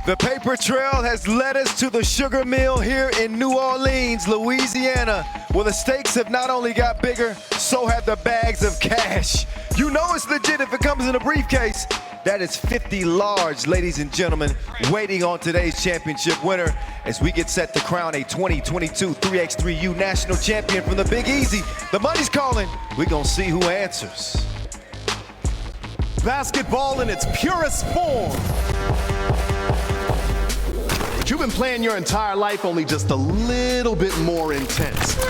The paper trail has led us to the sugar mill here in New Orleans, Louisiana, where the stakes have not only got bigger, so have the bags of cash. You know it's legit if it comes in a briefcase. That is 50 large, ladies and gentlemen, waiting on today's championship winner as we get set to crown a 2022 3x3U national champion from the Big Easy. The money's calling. We're gonna see who answers. Basketball in its purest form. But you've been playing your entire life, only just a little bit more intense. He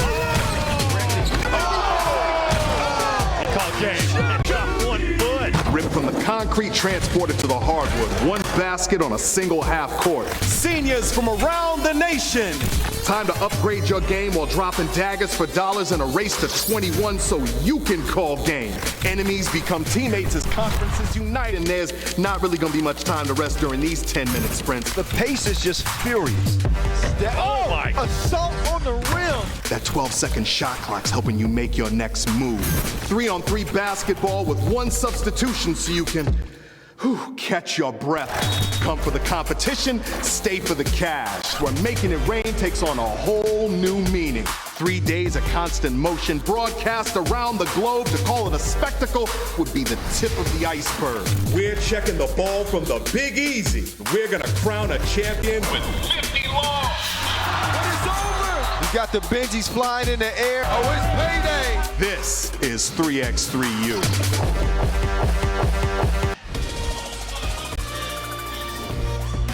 called game. Dropped 1 foot. Ripped from the concrete, transported to the hardwood. One basket on a single half court. Seniors from around the nation. Time to upgrade your game while dropping daggers for dollars in a race to 21 so you can call game. Enemies become teammates as conferences unite, and there's not really going to be much time to rest during these 10-minute sprints. The pace is just furious. Oh my. Assault on the rim. That 12-second shot clock's helping you make your next move. 3-on-3 basketball with one substitution so you can catch your breath. Come for the competition, stay for the cash. Where making it rain takes on a whole new meaning. 3 days of constant motion, broadcast around the globe. To call it a spectacle would be the tip of the iceberg. We're checking the ball from the Big Easy. We're gonna crown a champion with 50 long. It is over. You got the Benjis flying in the air. Oh, it's payday. This is 3x3U.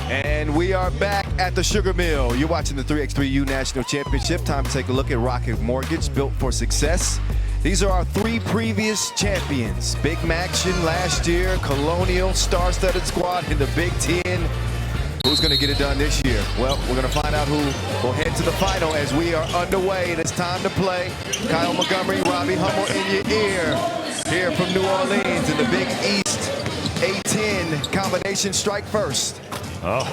And we are back at the Sugar Mill. You're watching the 3x3U National Championship. Time to take a look at Rocket Mortgage, built for success. These are our 3 previous champions. Big Maction last year, Colonial, Star-Studded Squad in the Big Ten. Who's going to get it done this year? Well, we're going to find out who will head to the final as we are underway, and it's time to play. Kyle Montgomery, Robbie Hummel in your ear. Here from New Orleans in the Big East. A10 combination strike first. Oh,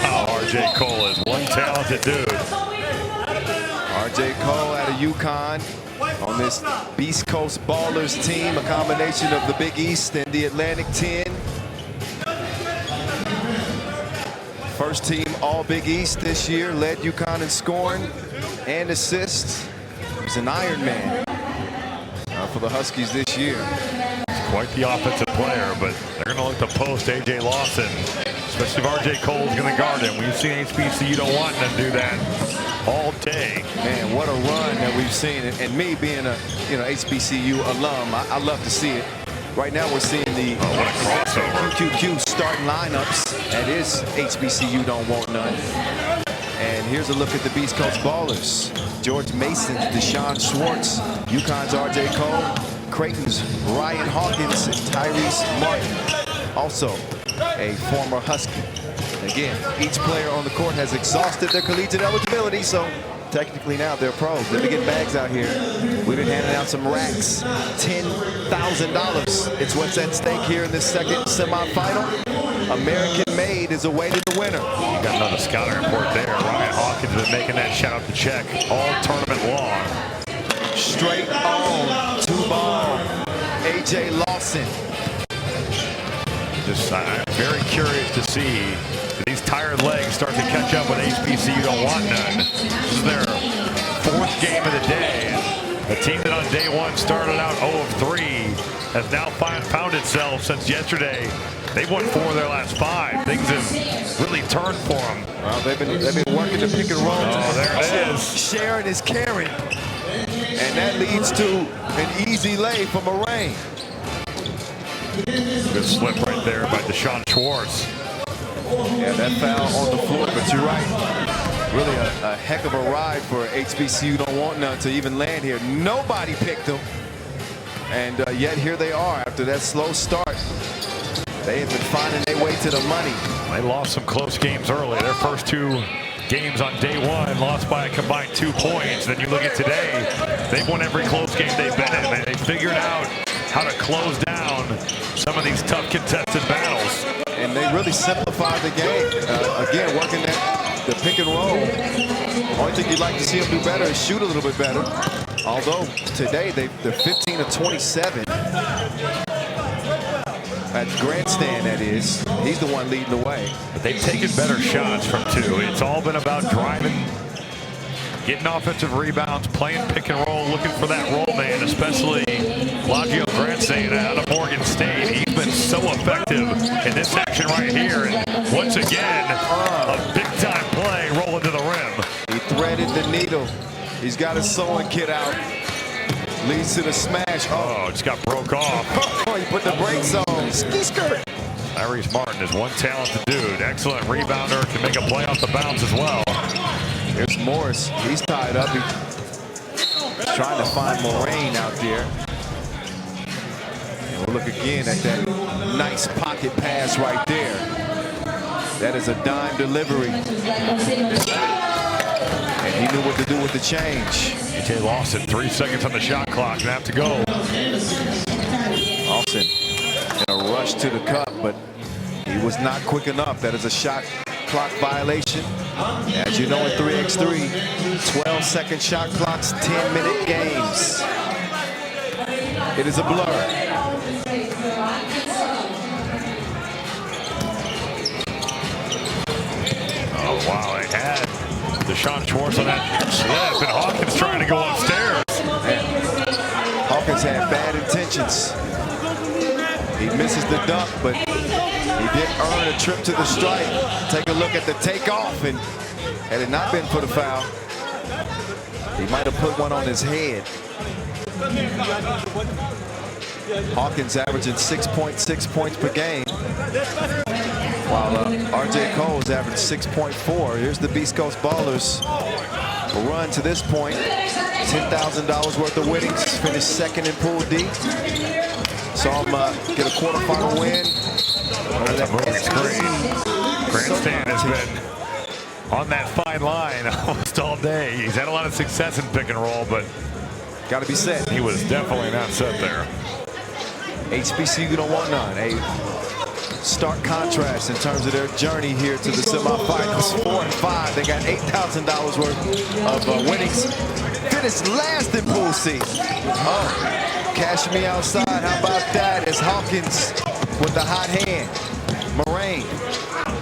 wow. RJ Cole is one talented dude. RJ Cole out of UConn on this Beast Coast Ballers team, a combination of the Big East and the Atlantic 10. First team all Big East this year, led UConn in scoring and assists. He's an Iron Man for the Huskies this year. Quite the offensive player, but they're going to look to post A.J. Lawson, especially if R.J. Cole's going to guard him. We've seen HBCU don't want them to do that all day. Man, what a run that we've seen. And me being a HBCU alum, I love to see it. Right now we're seeing the what a crossover. QQQ starting lineups. That is HBCU don't want none. And here's a look at the Beast Coast Ballers. George Mason, Deshaun Schwartz, UConn's R.J. Cole, Creighton's Ryan Hawkins, and Tyrese Martin, also a former Husky. Again, each player on the court has exhausted their collegiate eligibility, so technically now they're pros. They've been getting bags out here. We've been handing out some racks, $10,000. It's what's at stake here in this second semifinal. American Made is awaiting the winner. You got another scouting report there. Ryan Hawkins has been making that shout out to check all tournament long. Straight on, 2-ball, A.J. Lawson. Just very curious to see these tired legs start to catch up with HBCU don't want none. This is their 4th game of the day. A team that on day 1 started out 0 of 3 has now found itself since yesterday. They've won 4 of their last 5. Things have really turned for them. Well, they've been working the pick and roll. Oh, there it is. Sharon is carrying. And that leads to an easy lay for Moraine. Good slip right there by Deshaun Schwartz. Yeah, that foul on the floor, but you're right. Really a heck of a ride for HBCU don't want none to even land here. Nobody picked them. And yet here they are after that slow start. They have been finding their way to the money. They lost some close games early. Their first 2 games on day 1 lost by a combined 2 points. Then you look at today, they've won every close game they've been in. They figured out how to close down some of these tough contested battles. And they really simplified the game. Again, working the pick and roll. Only thing you'd like to see them do better is shoot a little bit better. Although today they're 15 of 27. At the grandstand, that is. He's the one leading the way. But they've taken better shots from two. It's all been about driving, getting offensive rebounds, playing pick and roll, looking for that roll man, especially Lagio Grandstand out of Morgan State. He's been so effective in this action right here. And once again, a big-time play rolling to the rim. He threaded the needle. He's got his sewing kit out. Leads to the smash. Oh, just got broke off. Oh, he put the brakes on. Ski skirt. Tyrese Martin is one talented dude. Excellent rebounder. Can make a play off the bounce as well. Here's Morris. He's tied up. He's trying to find Moraine out there. And we'll look again at that nice pocket pass right there. That is a dime delivery. And he knew what to do with the change. A.J. Lawson, 3 seconds on the shot clock and have to go. Lawson in a rush to the cup, but he was not quick enough. That is a shot clock violation. As you know, in 3x3, 12-second shot clocks, 10-minute games. It is a blur. Oh, wow, they had Deshaun Schwartz on that slip, and Hawkins trying to go upstairs. Hawkins had bad intentions. He misses the dunk, but he did earn a trip to the stripe. Take a look at the takeoff, and had it not been for the foul, he might have put one on his head. Hawkins averaging 6.6 points per game, while R.J. Cole's averaged 6.4. Here's the Beast Coast Ballers. A run to this point, $10,000 worth of winnings. Finished second in Pool D. Saw him get a quarterfinal win. That's a moving screen. Grandstand has been on that fine line almost all day. He's had a lot of success in pick and roll, but got to be set. He was definitely not set there. HBCU don't want none. A stark contrast in terms of their journey here to the semifinals. 4 and 5. They got $8,000 worth of winnings. Finished last in Pool C. Oh, cash me outside. How about that? It's Hawkins with the hot hand. Moraine.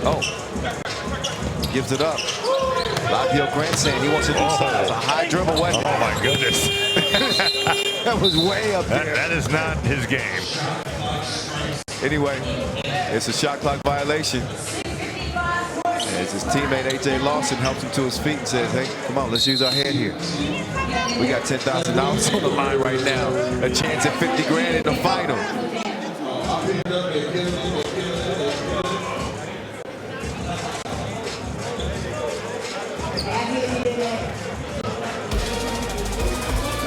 Oh, gives it up. Lagio Grandstand. He wants to do something. It's a high dribble, wasn't it? Oh my goodness. That was way up there. That is not his game. Anyway, it's a shot clock violation. As his teammate A.J. Lawson helps him to his feet and says, hey, come on, let's use our head here. We got $10,000 on the line right now. A chance at 50 grand in the final.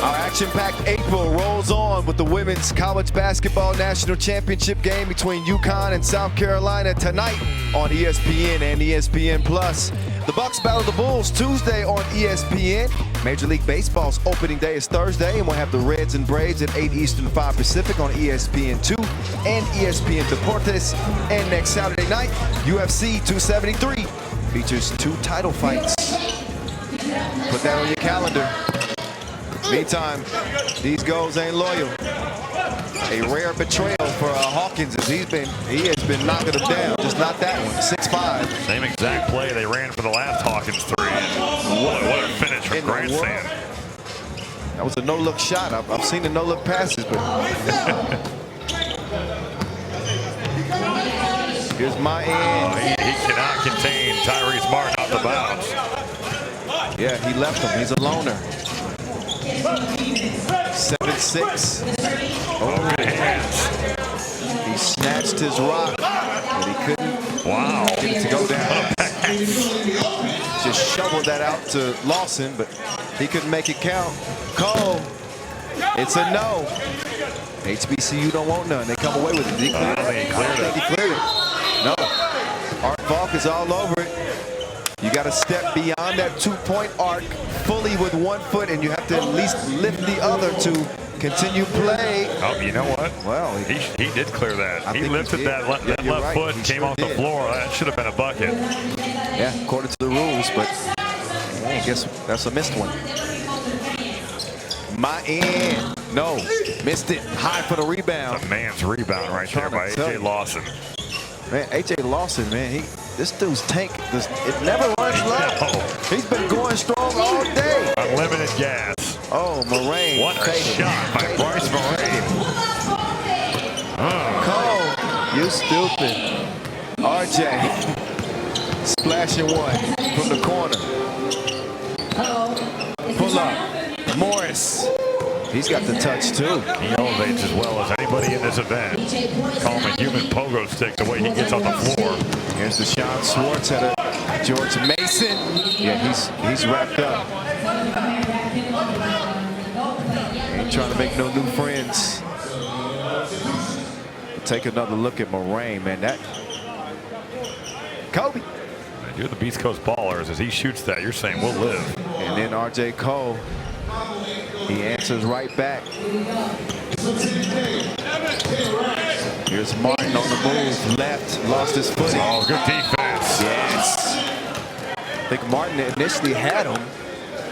Our action-packed April rolls on with the Women's College Basketball National Championship game between UConn and South Carolina tonight on ESPN and ESPN+. The Bucks battle the Bulls Tuesday on ESPN. Major League Baseball's opening day is Thursday, and we'll have the Reds and Braves at 8 Eastern, 5 Pacific on ESPN2 and ESPN Deportes. And next Saturday night, UFC 273 features 2 title fights. Put that on your calendar. Meantime, these goals ain't loyal. A rare betrayal for Hawkins as he has been knocking them down. Just not that one. 6'5". Same exact play they ran for the last Hawkins three. What a finish from Grandstand. That was a no-look shot. I've seen the no-look passes, but here's my end. He cannot contain Tyrese Martin off the bounce. Yeah, he left him. He's a loner. 7-6. Oh, good hands. He snatched his rock, but he couldn't get it to go down. Just shoveled that out to Lawson, but he couldn't make it count. Cole, it's a no. HBCU don't want none. They come away with it. Did he clear it? I don't think he cleared it. No. Art Falk is all over it. You got to step beyond that 2-point arc fully with 1 foot, and you have to at least lift the other to continue play. Oh, you know what? Well, he did clear that. He lifted that left right. foot, came off the floor. That should have been a bucket. Yeah, according to the rules, but I guess that's a missed one. My end. No, missed it. High for the rebound. A man's rebound right there by A.J. Lawson. Man, A.J. Lawson, man, this dude's tank, it never runs low. He's been going strong all day. Unlimited gas. Oh, Moraine. What a shot by Bryce Moraine. Cole, you stupid. RJ, splashing one from the corner. Pull up. Morris. He's got the touch, too. He elevates as well as anybody in this event. Call him a human pogo stick the way he gets on the floor. Here's the Sean Schwartz at a George Mason. Yeah, he's wrapped up. Ain't trying to make no new friends. Take another look at Moraine, man. That Kobe. You're the Beast Coast ballers. As he shoots that, you're saying we'll live. And then RJ Cole, he answers right back. Here's Martin on the move, left, lost his footing. Oh, good defense. Yes. I think Martin initially had him,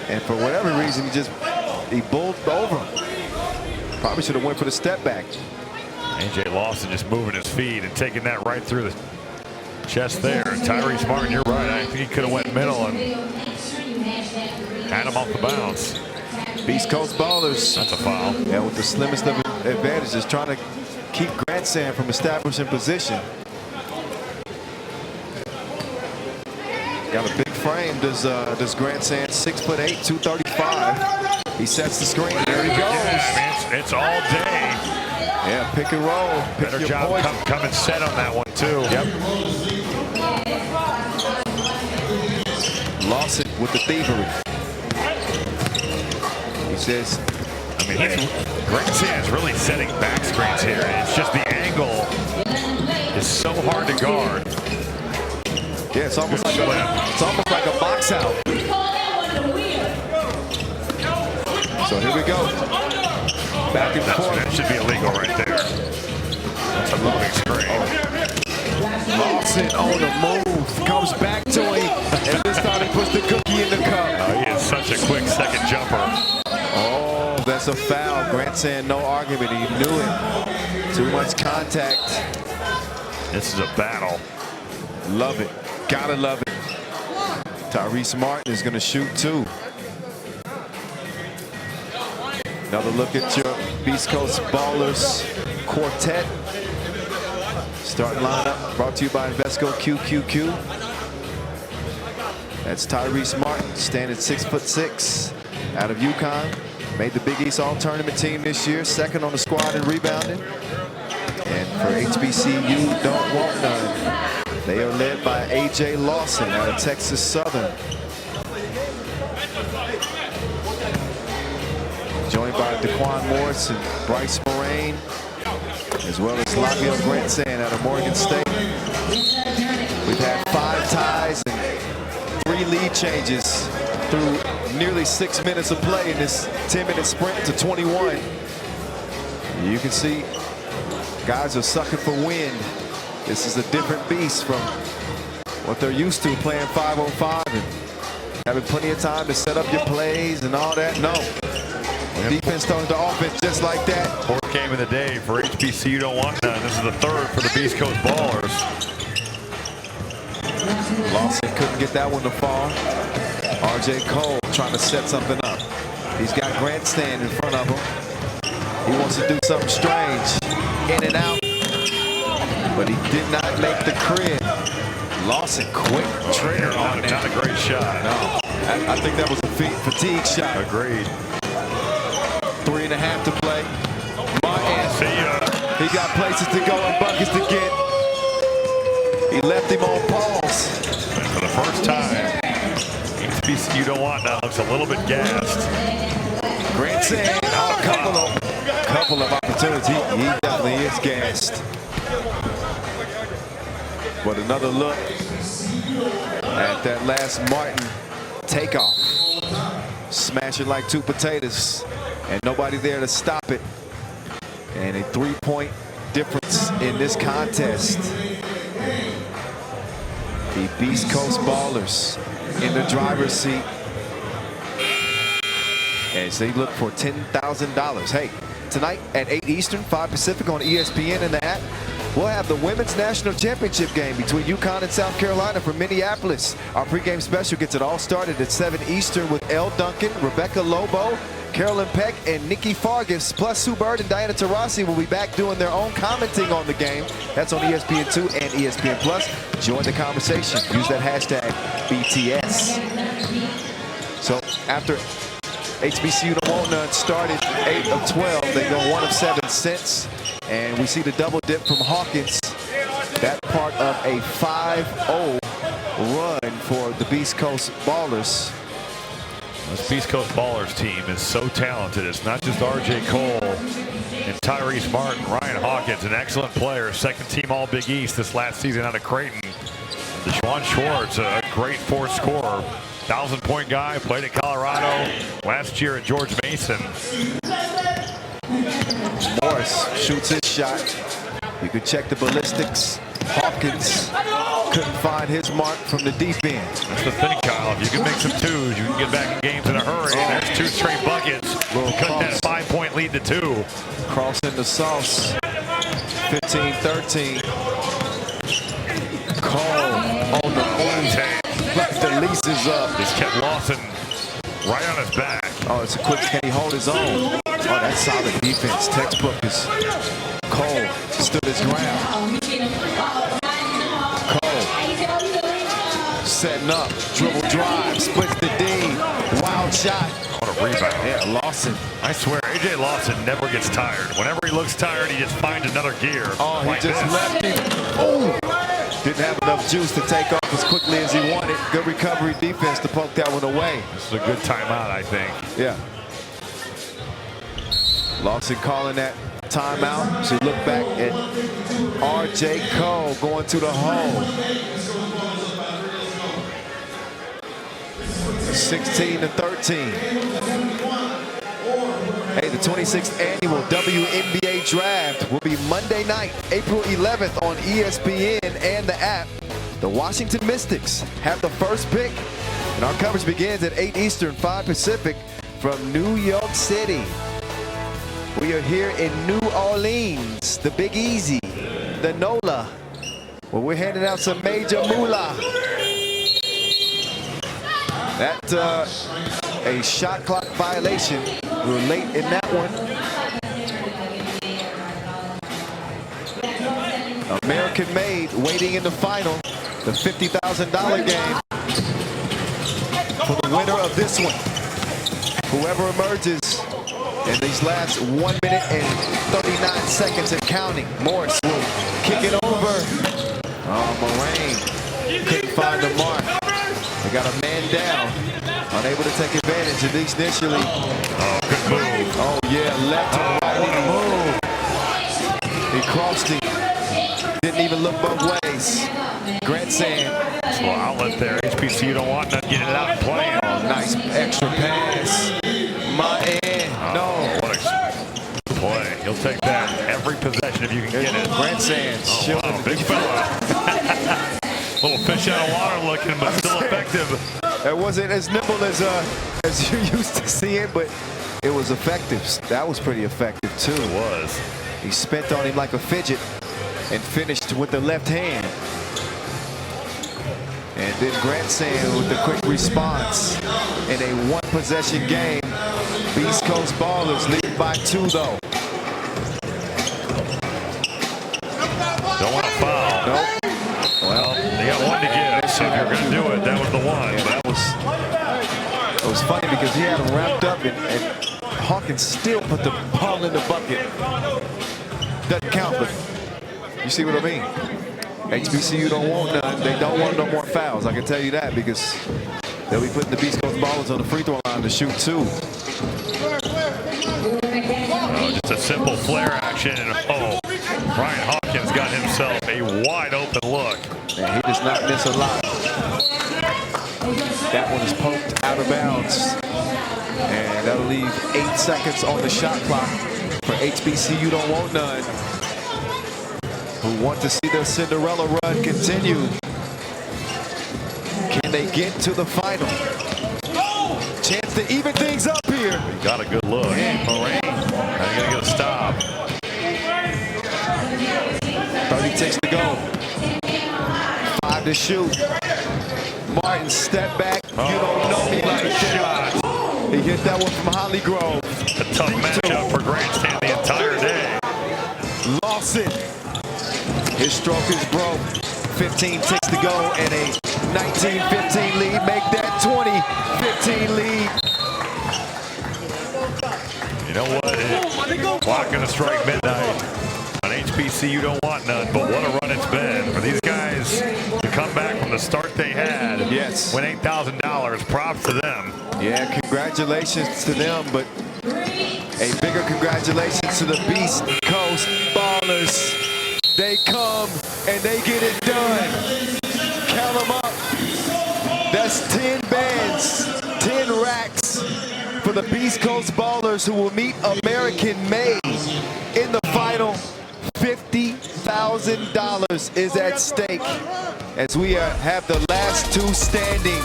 and for whatever reason, he bulled over him. Probably should have went for the step back. A.J. Lawson just moving his feet and taking that right through the chest there. Tyrese Martin, you're right. I think he could have went middle and had him off the bounce. Beast Coast ballers. That's a foul. Yeah, with the slimmest of advantages, trying to keep Grandstand from establishing position. Got a big frame. Does Grandstand, 6'8", 235. He sets the screen. There he goes. Yeah, man, it's all day. Yeah, pick and roll. Pick Better your job poison. coming set on that one too. Yep. Lawson with the thievery. He says, I mean, Grandstand's really setting back screens here. It's just the angle is so hard to guard. yeah, it's almost like a box out. So here we go. Back and forth. That should be illegal right there. That's a moving screen. Lawson on the move, comes back to him, and this time he puts the cookie in the cup. He is such a quick second jumper. Oh, that's a foul. Grant saying no argument. He knew it. Too much contact. This is a battle. Love it. Gotta love it. Tyrese Martin is going to shoot too. Another look at your Beast Coast Ballers quartet. Starting lineup brought to you by Invesco QQQ. That's Tyrese Martin, standing 6'6", out of UConn. Made the Big East All-Tournament team this year, second on the squad in rebounding. And for HBCU, don't want none. They are led by A.J. Lawson out of Texas Southern. Joined by DeQuan Morris and Bryce Moraine, as well as Labiel Grandstand out of Morgan State. We've had 5 ties and 3 lead changes through nearly 6 minutes of play in this 10-minute sprint to 21. You can see guys are sucking for wind. This is a different beast from what they're used to, playing 5-on-5 and having plenty of time to set up your plays and all that. No. Defense turns to offense just like that. 4th game of the day for HBCU. Don't want none. This is the 3rd for the Beast Coast Ballers. Lawson couldn't get that one to fall. RJ Cole trying to set something up. He's got Grandstand in front of him. He wants to do something strange. In and out. But he did not make the crib. Lawson quick trigger on that. Not a great shot. No. I think that was a fatigue shot. Agreed. 3.5 to play. Martin, See ya. he got places to go and buckets to get. He left him on pause. For the first time, HBCU don't want now looks a little bit gassed. Grandstand, a couple of opportunities. He definitely is gassed. But another look at that last Martin takeoff. Smashing like 2 potatoes. And nobody there to stop it. And a 3-point difference in this contest. The Beast Coast Ballers in the driver's seat as they look for $10,000. Hey, tonight at 8 Eastern, 5 Pacific on ESPN and the app. We'll have the Women's National Championship game between UConn and South Carolina from Minneapolis. Our pregame special gets it all started at 7 Eastern with Elle Duncan, Rebecca Lobo, Carolyn Peck, and Nikki Fargas, plus Sue Bird and Diana Taurasi will be back doing their own commenting on the game. That's on ESPN2 and ESPN Plus. Join the conversation. Use that hashtag BTS. So after HBCU Don't Want None started 8 of 12, they go 1 of 7 since. And we see the double dip from Hawkins. That part of a 5-0 run for the Beast Coast Ballers. This Beast Coast Ballers team is so talented. It's not just R.J. Cole and Tyrese Martin. Ryan Hawkins, an excellent player. Second team All Big East this last season out of Creighton. Deshaun Schwartz, a great fourth scorer. 1,000-point guy, played at Colorado last year at George Mason. Morris shoots his shot. You could check the ballistics. Hawkins couldn't find his mark from the deep end. That's the thing, Kyle. If you can make some twos, you can get back in games in a hurry. And there's 2 straight buckets. Cut that 5-point lead to 2. Crossing the sauce. 15-13. Cole on the move. Like the lease is up. Just kept Lawson right on his back. Oh, it's a quick, can he hold his own? Oh, that's solid defense. Textbook is Cole stood his ground. Cole setting up, dribble drive, splits the D, wild shot. What a rebound. Yeah, Lawson. I swear, A.J. Lawson never gets tired. Whenever he looks tired, he just finds another gear. Oh, he like just this. left him. Oh, didn't have enough juice to take off as quickly as he wanted. Good recovery defense to poke that one away. This is a good timeout, I think. Yeah. Lawson calling that timeout. So look back at R.J. Cole going to the hole. 16-13. Hey, the 26th annual WNBA draft will be Monday night, April 11th on ESPN and the app. The Washington Mystics have the first pick, and our coverage begins at 8 Eastern, 5 Pacific from New York City. We are here in New Orleans, the Big Easy, the NOLA, where we're handing out some major moolah. That a shot clock violation. We were late in that one. American made waiting in the final. The $50,000 game for the winner of this one. Whoever emerges in these last 1 minute and 39 seconds and counting. Morris will kick it over. Oh, Moraine couldn't find the mark. They got a man down. Unable to take advantage, at least initially. Oh, good move. Oh, yeah, left to right move. He crossed him. Didn't even look both ways. Grant Sand. Well, outlet there. HBCU Don't Want None, getting it out and playing. Oh, nice extra pass. My end. No. What a play. He'll take that every possession if you can get it. Grant Sand. Oh, wow, big fella. Little fish out of water looking, but still effective. That wasn't as nimble as you used to see it, but it was effective. That was pretty effective too. It was. He spent on him like a fidget and finished with the left hand. And then Grant Sand with the quick response in a one-possession game. Beast Coast Ballers lead by 2 though. Don't want to foul. Nope. Well, they got 1 to give, so if you're going to do it, that was the one. Yeah, it was funny because he had him wrapped up and Hawkins still put the ball in the bucket. Doesn't count, but you see what I mean? HBCU don't want none. They don't want no more fouls. I can tell you that because they'll be putting the Beast Coast Ballers on the free throw line to shoot 2. Just a simple flare action, and oh, Ryan Hawkins got himself a wide open look. And he does not miss a lot. That one is poked out of bounds. And that'll leave 8 seconds on the shot clock for HBCU Don't Want None, who want to see their Cinderella run continue. Can they get to the final? Chance to even things up here. He got a good look. And Moraine. Are you going to get a stop? ticks to go. 5 to shoot. Martin, step back. You don't know me like that. He hit that one from Holly Grove. A tough matchup for Grandstand the entire day. Lawson. His stroke is broke. 15 ticks to go and a 19-15 lead. Make that 20-15 lead. You know what? Clock gonna strike midnight. On HBC, you don't want none, but what a run it's been for these guys to come back from the start they had. Yes. Win $8,000. Props to them. Yeah, congratulations to them, but a bigger congratulations to the Beast Coast Ballers. They come and they get it done. Count them up. That's 10 bands, 10 racks for the Beast Coast Ballers, who will meet American Made in the final. $50,000 is at stake as we have the last two standing.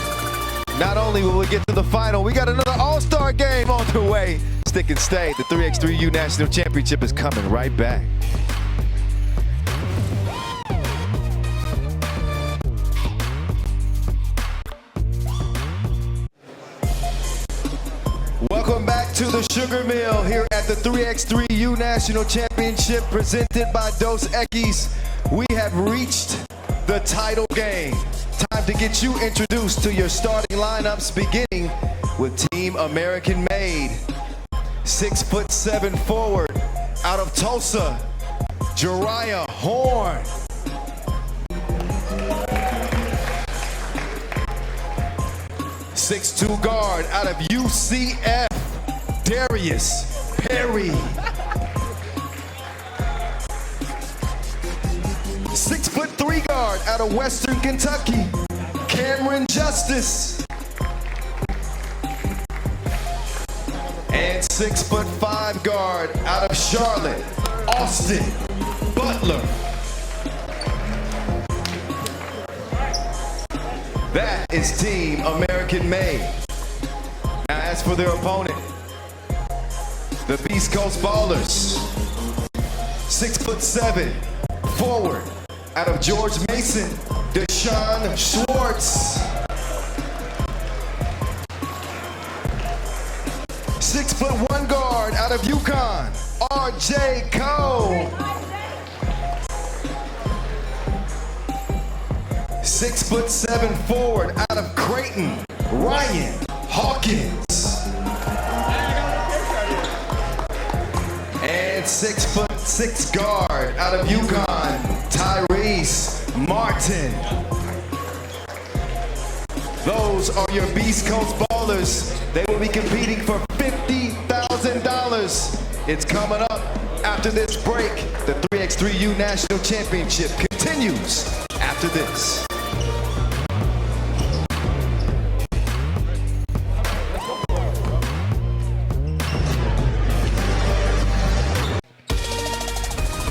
Not only will we get to the final, we got another all-star game on the way. Stick and stay. The 3x3U National Championship is coming right back. Welcome back to the Sugar Mill here at the 3x3U National Championship presented by Dos Equis. We have reached the title game. Time to get you introduced to your starting lineups, beginning with Team American Made. 6'7" forward out of Tulsa, Jariah Horn. .6'2" guard out of UCF, Darius Perry. 6'3" guard out of Western Kentucky, Cameron Justice. And 6'5" guard out of Charlotte, Austin Butler. That is Team American Made. Now as for their opponent, the Beast Coast Ballers. 6'7" forward out of George Mason, Deshaun Schwartz. 6'1" guard out of UConn, RJ Cole. 6'7" forward out of Creighton, Ryan Hawkins. And 6'6" guard out of UConn, Tyrese Martin. Those are your Beast Coast Ballers. They will be competing for $50,000. It's coming up after this break. The 3x3U National Championship continues after this.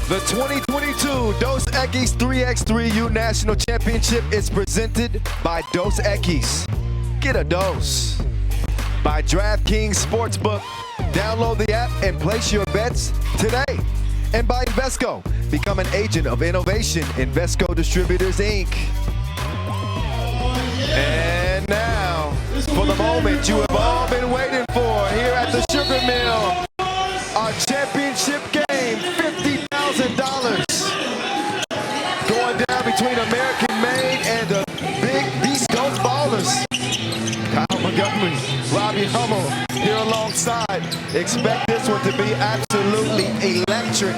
The 2022 Dos Equis 3x3U National Championship is presented by Dos Equis. Get a dose. By DraftKings Sportsbook. Download the app and place your bets today. And by Invesco. Become an agent of innovation. Invesco Distributors, Inc. And now, for the moment you have all been waiting for here at the Sugar Mill. Our championship game, $50,000. Going down between American Made and the big Beast Coast Ballers. Kyle Montgomery, Robbie Hummel here alongside. Expect this one to be absolutely electric.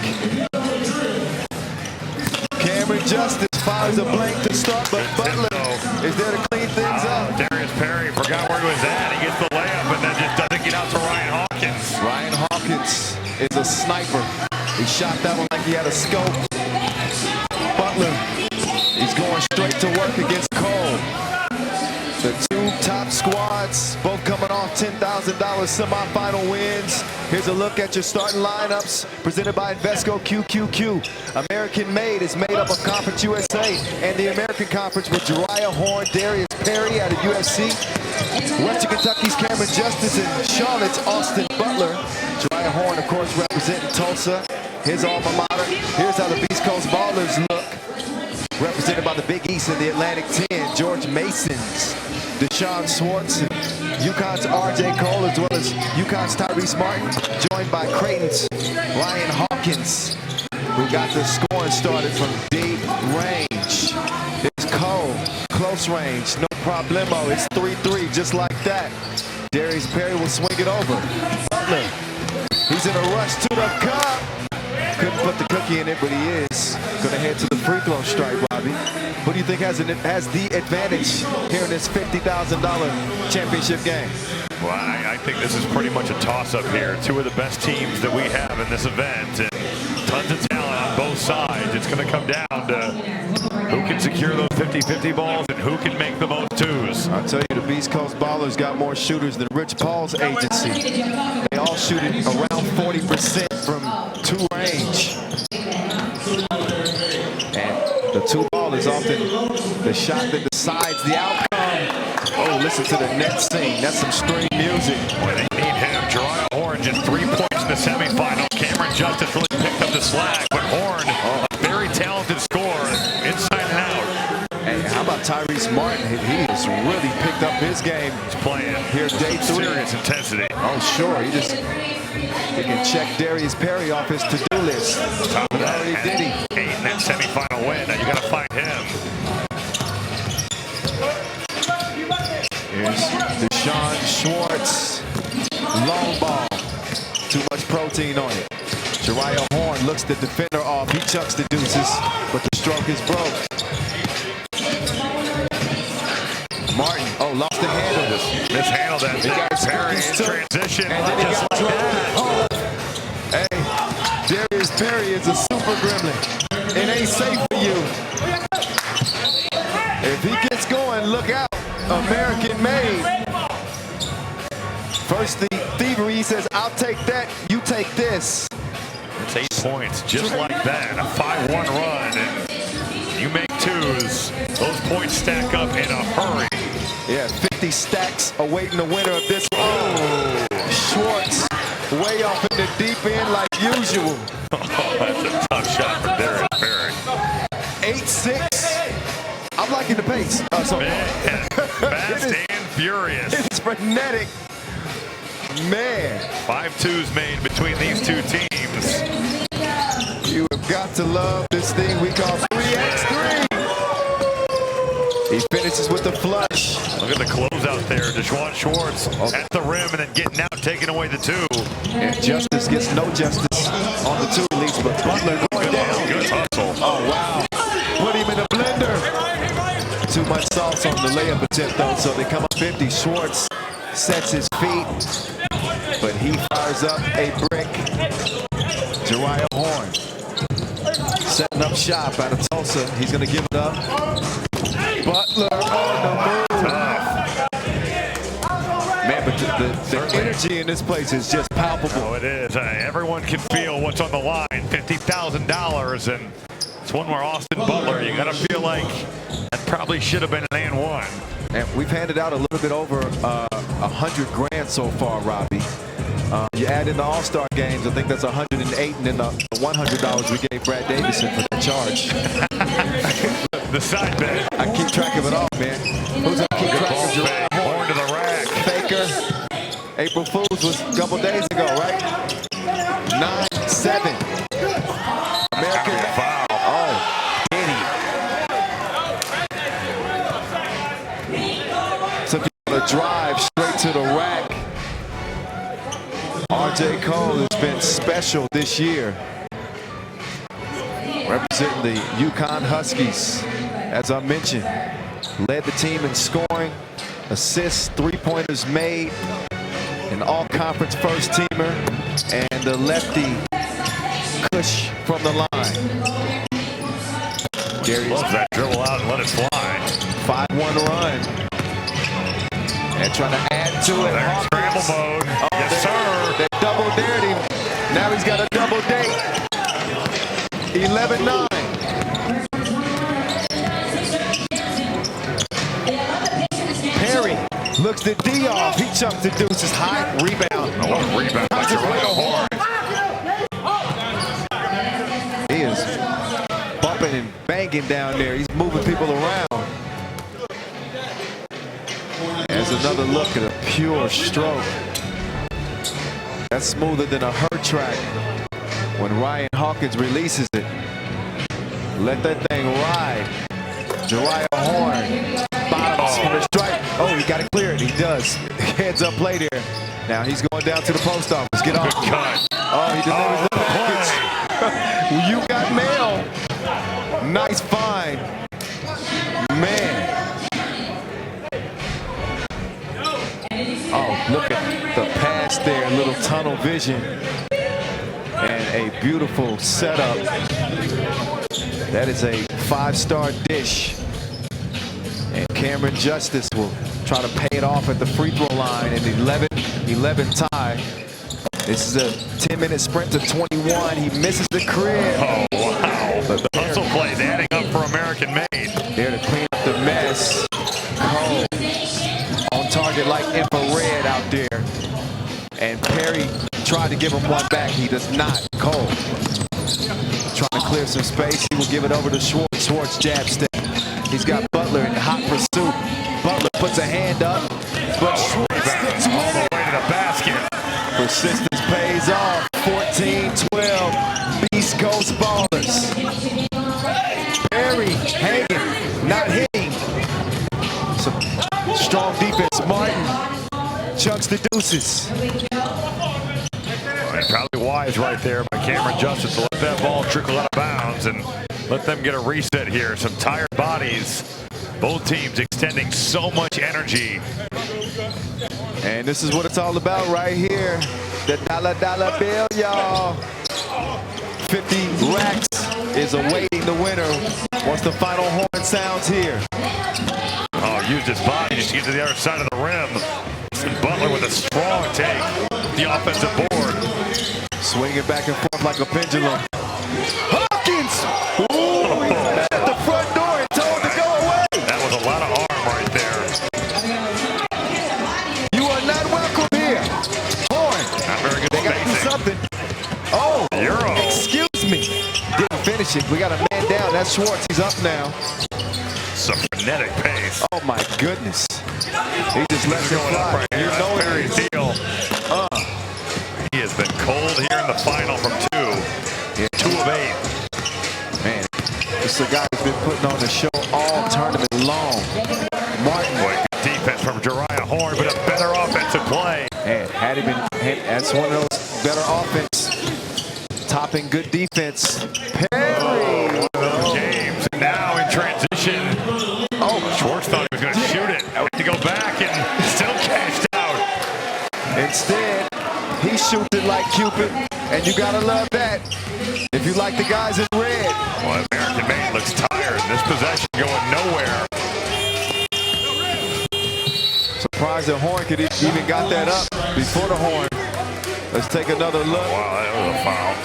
Cameron Justice fires a blank to start, but Butler is there to clean things up. Darius Perry forgot where he was at. He gets the layup and then just doesn't get out to Ryan Hawkins. Ryan Hawkins is a sniper. He shot that one like he had a scope. Butler, he's going straight to work against Cole. The two top squads, both coming off $10,000 semifinal wins. Here's a look at your starting lineups presented by Invesco QQQ. American Made is made up of Conference USA and the American Conference with Jariah Horn, Darius Perry out of UFC, Western Kentucky's Cameron Justice, and Charlotte's Austin Butler. Jariah Horn, of course, representing Tulsa, his alma mater. Here's how the Beast Coast Ballers look. represented by the Big East in the Atlantic 10, George Mason's Deshaun Schwartz, and UConn's R.J. Cole, as well as UConn's Tyrese Martin, joined by Creighton's Ryan Hawkins, who got the scoring started from deep range. It's Cole, close range, no problemo. It's 3-3, just like that. Darius Perry will swing it over. Butler, he's in a rush to the cup. Couldn't put the cookie in it, but he is going to head to the free throw strike, Robbie. Who do you think has the advantage here in this $50,000 championship game? Well, I think this is pretty much a toss-up here. Two of the best teams that we have in this event, and tons of talent on both sides. It's going to come down to who can secure those 50-50 balls and who can make the most twos. I'll tell you, the Beast Coast Ballers got more shooters than Rich Paul's agency. They all shoot it around 40% from two range. And the two ball is often the shot that decides the outcome. Oh, listen to the net sing. That's some string music. Boy, they need him. Jariah Horn just 3 points in the semifinal. Cameron Justice really picked up the slack, but Horn, a very talented scorer, inside and out. Hey, how about Tyrese Martin? He has really picked up his game. He's playing Here, day 3. Serious intensity. Oh, sure. He can check Darius Perry off his to-do list. Top of that, Already did he. 8 in that semifinal win. Now you got to find him. Here's Deshaun Schwartz. Long ball. Too much protein on it. Jariah Horn looks the defender off. He chucks the deuces, but the stroke is broke. Martin, oh, lost the handle. Mishandled that. He got his Perry in cookies took, transition. and then he Just got like dropped. that. Oh. Hey, Darius Perry is a super gremlin. It ain't safe for you. If he gets going, look out. American made. First the thievery, he says, I'll take that, you take this. It's 8 points, just like that. A 5-1 run, and you make twos. Those points stack up in a hurry. Yeah, 50 stacks awaiting the winner of this. Oh, Schwartz way off in the deep end like usual. Oh, that's a tough shot for Darius Perry. 8-6. I'm liking the pace. Man, fast and furious. It's frenetic. Man. 5 twos made between these two teams. You have got to love this thing we call 3x3. He finishes with the flush. Look at the closeout there. Deshaun Schwartz at the rim and then getting out, taking away the 2. And Justice gets no justice on the 2 at least, but Butler going down. Good hustle. Oh, wow. Put him in a blender. Too much sauce on the layup attempt, though, so they come up 50. Schwartz sets his feet, but he fires up a brick. Jariah Horn setting up shop out of Tulsa. He's going to give it up. Butler on the move. Man, but the energy in this place is just palpable. Oh, it is. Everyone can feel what's on the line. $50,000, and it's one where Austin Butler, you got to feel like that probably should have been an and one. And we've handed out a little bit over $100 grand so far, Robbie. You add in the All-Star games, I think that's 108, and then the $100 we gave Brad Davison for that charge. The side bet. I keep track of it all, man. Who's gonna keep track of Jariah Horn to the rack. Faker. April Fools was a couple days ago, right? 9-7. American Foul. Oh, idiot. So a drive straight to the rack. R.J. Cole has been special this year, representing the UConn Huskies. As I mentioned, led the team in scoring, assists, 3-pointers made, an all-conference first teamer, and the lefty Kush from the line. Gary's Loves that dribble out and let it fly. 5-1 run. And trying to add to it. There's scramble mode. Oh, Yes, sir. They double dared him. Now he's got a double date. 11-9. Perry looks the D off. He chucked the deuces high. Rebound. Oh, what a rebound by Jariah Horn. He is bumping and banging. hanging down there. He's moving people around. There's another look at a pure stroke. That's smoother than a hurt track. When Ryan Hawkins releases it, let that thing ride. Jariah Horn bottoms from the strike. Oh, he got it cleared. He does. Heads up play there. Now he's going down to the post office. Get off. Good cut. Oh, he delivers the package. You got mail. Nice find. Man. Oh, look at the pass there. Little tunnel vision. And a beautiful setup. That is a 5-star dish. And Cameron Justice will try to pay it off at the free throw line in the 11 tie. This is a 10-minute sprint to 21. He misses the crib. Oh, wow. The hustle plays adding up for American Made. There to clean up the mess. Cole on target like infrared out there. And Perry tried to give him one back. He does not. Cole trying to clear some space. He will give it over to Schwartz. Schwartz jab step. He's got Butler in hot pursuit. Butler puts a hand up, but Schwartz sticks all with the it. way to the basket. Persistence pays off. 14-12. East Coast Ballers. Perry hanging, not hitting. Some strong defense. Martin chucks the deuces. Probably wise right there by Cameron Justice to let that ball trickle out of bounds and let them get a reset here. Some tired bodies. Both teams extending so much energy. And this is what it's all about right here. The dollar bill, y'all. 50 racks is awaiting the winner once the final horn sounds here. Oh, used his body just to get to the other side of the rim. And Butler with a strong take. The offensive board. Swinging back and forth like a pendulum. Hawkins! Ooh, he's at the front door and told to go away. That was a lot of arm right there. You are not welcome here. Horn. Not very good They got to do spacing. something. Oh, Euro. excuse me. Didn't finish it. We got a man down. That's Schwartz. He's up now. Some frenetic pace. Oh, my goodness. He just lets it Going up fly. right here. You know That's Perry's it is. deal. He has been cold here in the final from 2. Yeah. 2 of 8. Man, this is a guy who's been putting on the show all tournament long. Martin. Boy, good defense from Jariah Horn, but a better offensive play. Man, had he been, that's one of those better offense, topping good defense. Perry. One of those games. And now in transition. Oh, Schwartz thought he was going to shoot it. Had to go back and still cashed out. instead, he shoots it like Cupid, and you gotta love that. If you like the guys in red. Well, American Made looks tired. This possession going nowhere. Surprised that Horn could even got that up before the horn. Let's take another look. Wow, that was a foul.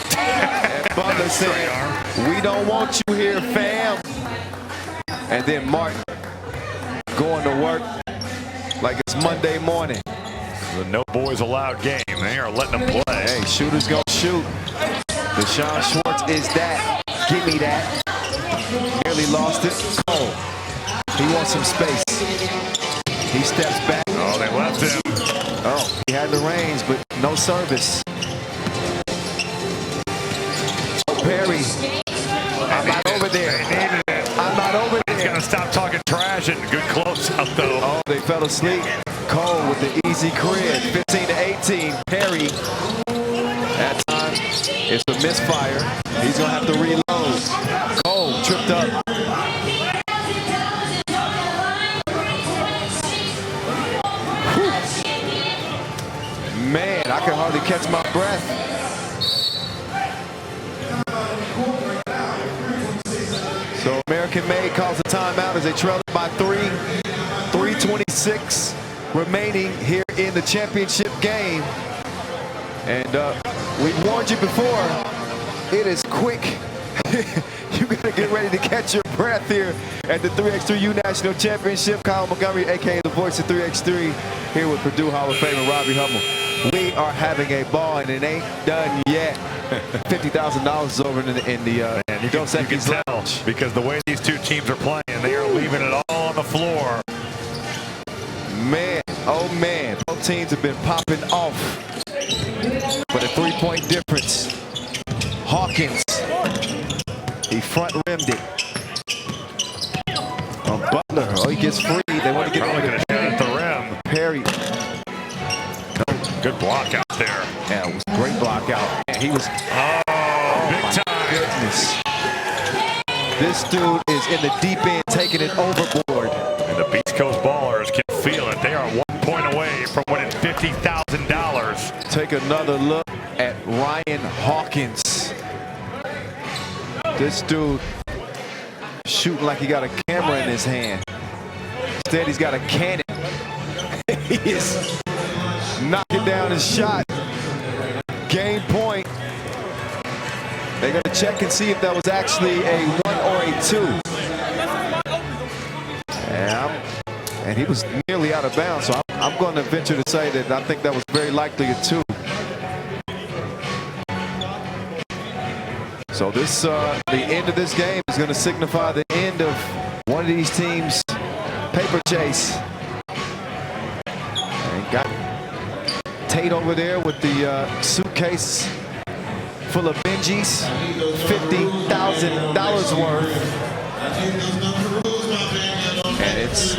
And Butler saying, we don't want you here, fam. And then Martin going to work like it's Monday morning. The no boys allowed game. They are letting them play. Hey, shooters gonna shoot. Deshaun Schwartz is that. Give me that. Nearly lost it. Cole. He wants some space. He steps back. Oh, they left him. Oh, he had the range, but no service. Perry. I'm not over there. They needed it. I'm not over He's there. got to stop talking trash and good close out though. Oh, they fell asleep. Cole with the easy crib. 15-18. Perry. That time, it's a misfire. He's going to have to reload. Cole tripped up. Whew. Man, I can hardly catch my breath. So American Made calls a timeout as they trail it by 3. 3:26 remaining here in the championship game. And we warned you before, it is quick. You gotta get ready to catch your breath here at the 3x3U National Championship. Kyle Montgomery, aka the voice of 3x3, here with Purdue Hall of Famer Robbie Hummel. We are having a ball, and it ain't done yet. $50,000 is over in the Man, you can tell because the way these two teams are playing, they are leaving it all on the floor. Man, oh man, both teams have been popping off. But a three-point difference. Hawkins, he front-rimmed it. Butler, oh, he gets free. They want to get Probably going to shot at the rim. Perry. Good block out there. Yeah, it was a great block out. And he was, big time. Goodness. This dude is in the deep end, taking it overboard. And the Beast Coast Ballers can feel it. They are 1 point away from winning $50,000. Take another look at Ryan Hawkins. This dude shooting like he got a camera in his hand. Instead, he's got a cannon. He is knocking down his shot. Game point. They're going to check and see if that was actually a 1 or a 2. And he was nearly out of bounds, so I'm going to venture to say that I think that was very likely a 2. So this, the end of this game is going to signify the end of one of these teams' paper chase. And got Tate over there with the suitcase full of Benjis, $50,000 worth. And it's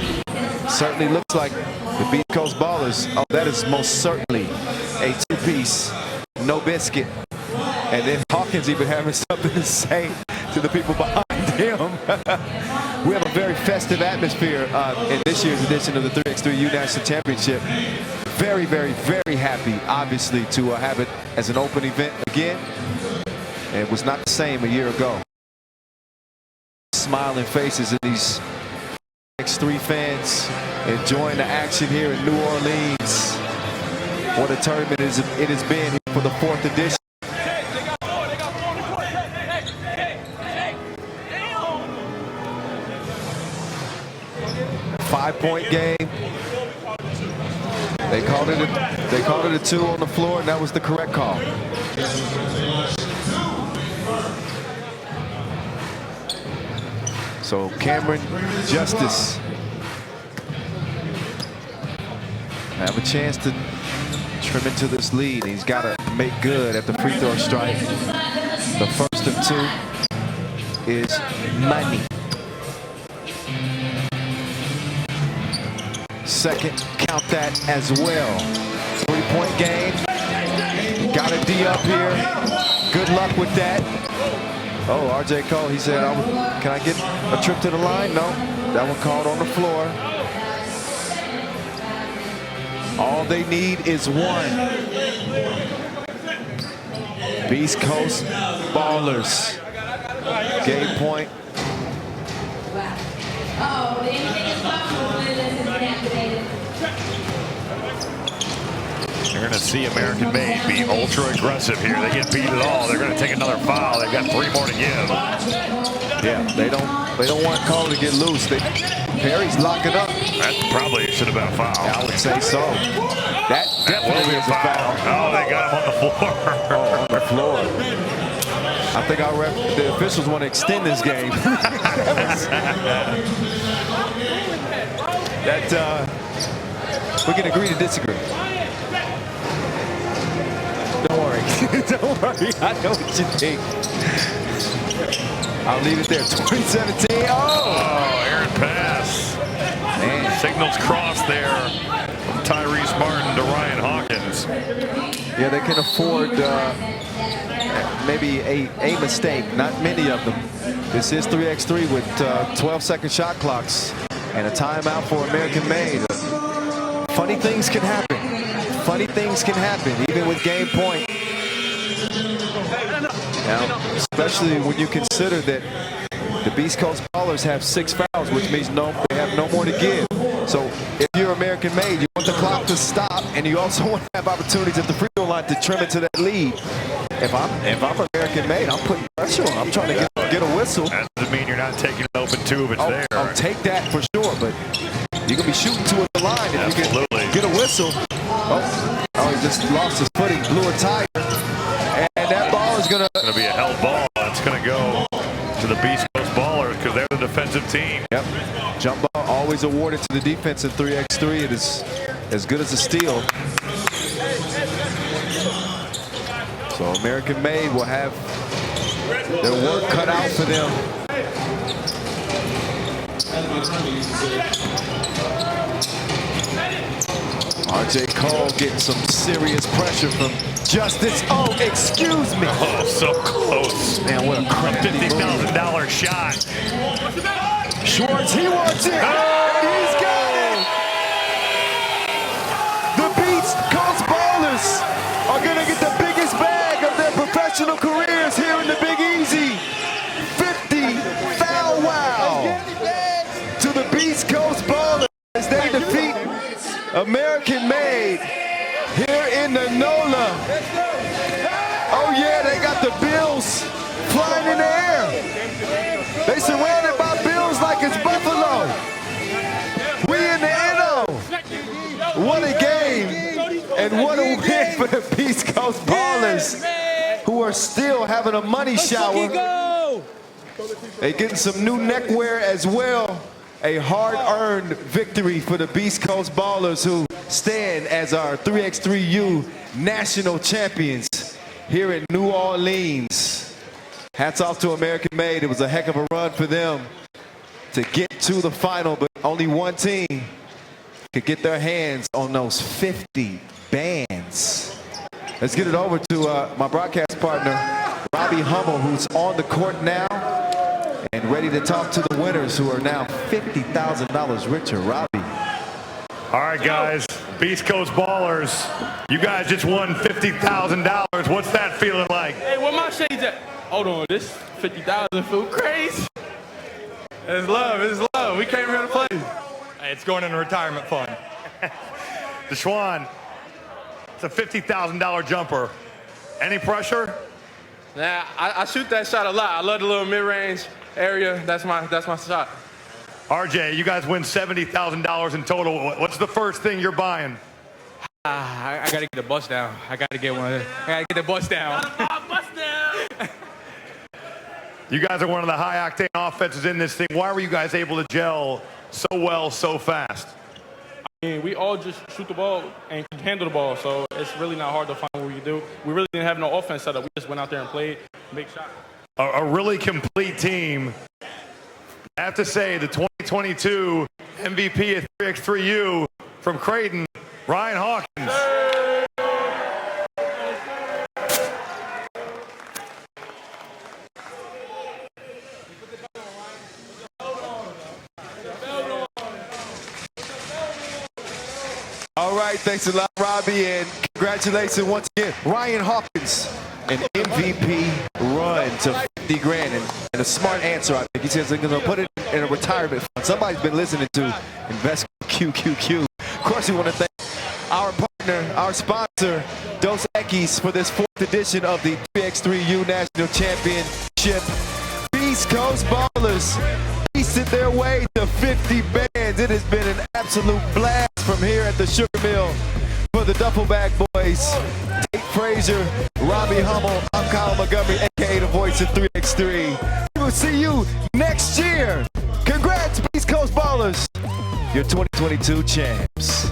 certainly looks like the Beast Coast Ballers. Oh, that is most certainly a 2-piece, no biscuit. And then Hawkins even having something to say to the people behind him. We have a very festive atmosphere in this year's edition of the 3x3U National Championship. Very, very, very happy, obviously, to have it as an open event again. And it was not the same a year ago. Smiling faces of these X3 fans enjoying the action here in New Orleans. What a tournament it has been here for the 4th edition. 5-point game. They called it a 2 on the floor, and that was the correct call. So Cameron Justice have a chance to trim into this lead. He's got to make good at the free throw strike. The first of 2 is money. Second, count that as well. 3-point game. Got a D up here. Good luck with that. Oh, RJ Cole, he said, can I get a trip to the line? No, that one called on the floor. All they need is 1. Beast Coast Ballers. Game point. You're going to see American Made be ultra aggressive here. They get beat at all. They're going to take another foul. They've got 3 more to give. Yeah, they don't want Cole to get loose. Perry's locking up. That probably should have been a foul. Yeah, I would say so. That definitely is a foul. Oh, they got him on the floor. Oh, on the floor. I think the officials want to extend this game. We can agree to disagree. Don't worry. Don't worry. I know what you think. I'll leave it there. 2017. Oh, Aaron pass. Man. Signals crossed there from Tyrese Martin to Ryan Hawkins. Yeah, they can afford maybe a mistake. Not many of them. This is 3x3 with 12-second shot clocks and a timeout for American Made. Funny things can happen. Funny things can happen, even with game point. Now, especially when you consider that the Beast Coast Ballers have 6 fouls, which means they have no more to give. So if you're American Made, you want the clock to stop, and you also want to have opportunities at the free throw line to trim it to that lead. If I'm American Made, I'm putting pressure on. I'm trying to get a whistle. That doesn't mean you're not taking an open 2 if it's there. I'll take that for sure, but you're going to be shooting to the line if you can get a whistle. Oh, he just lost his footing, blew a tire. And that ball is going to be a held ball. It's going to go to the Beast Coast Ballers because they're the defensive team. Yep. Jump ball always awarded to the defense in 3x3. It is as good as a steal. So American Made will have their work cut out for them. RJ Cole getting some serious pressure from Justice. Oh, excuse me. Oh, so close. Man, what a crafty $50,000 shot. Schwartz, he wants it. Oh, he's got it. The Beast Coast Ballers are going to get the biggest bag of their professional careers here in the Big Easy. 50 foul wow to the Beast Coast Ballers as they defeat American Made here in the NOLA. Oh yeah, they got the Bills flying in the air. They surrounded by Bills like it's Buffalo. We in the NO. What a game and what a win for the Beast Coast Ballers, who are still having a money shower. They getting some new neckwear as well. A hard-earned victory for the Beast Coast Ballers, who stand as our 3x3U national champions here in New Orleans. Hats off to American Made. It was a heck of a run for them to get to the final, but only one team could get their hands on those 50 bands. Let's get it over to my broadcast partner, Robbie Hummel, who's on the court now and ready to talk to the winners, who are now $50,000 richer. Robbie. All right, guys, Beast Coast Ballers, you guys just won $50,000. What's that feeling like? Hey, where my shades at? Hold on, this 50,000 feel crazy. It's love, it's love. We came here to play. Hey, it's going in a retirement fund. Deshaun, it's a $50,000 jumper. Any pressure? Nah, I shoot that shot a lot. I love the little mid-range area. That's my shot. RJ, you guys win $70,000 in total. What's the first thing you're buying? I got to get the bus down. I got to get one. I got to get the bus down. Bus down. You guys are one of the high-octane offenses in this thing. Why were you guys able to gel so well, so fast? I mean, we all just shoot the ball and handle the ball, so it's really not hard to find what we can do. We really didn't have no offense set up. We just went out there and played, make shots. A really complete team. I have to say, the 2022 MVP at 3x3U from Creighton, Ryan Hawkins. All right, thanks a lot, Robbie, and congratulations once again, Ryan Hawkins, an MVP run to 50 grand, and a smart answer, I think. He says they're going to put it in a retirement fund. Somebody's been listening to Invest QQQ. Of course, we want to thank our partner, our sponsor, Dos Equis, for this 4th edition of the 3x3U National Championship. Beast Coast Ballers beasted their way to 50 bands. It has been an absolute blast from here at the Sugar Mill. For the Duffelbag Boys, Tate Frazier, Robbie Hummel, I'm Kyle Montgomery, a.k.a. the voice of 3x3. We will see you next year. Congrats, Beast Coast Ballers, your 2022 champs.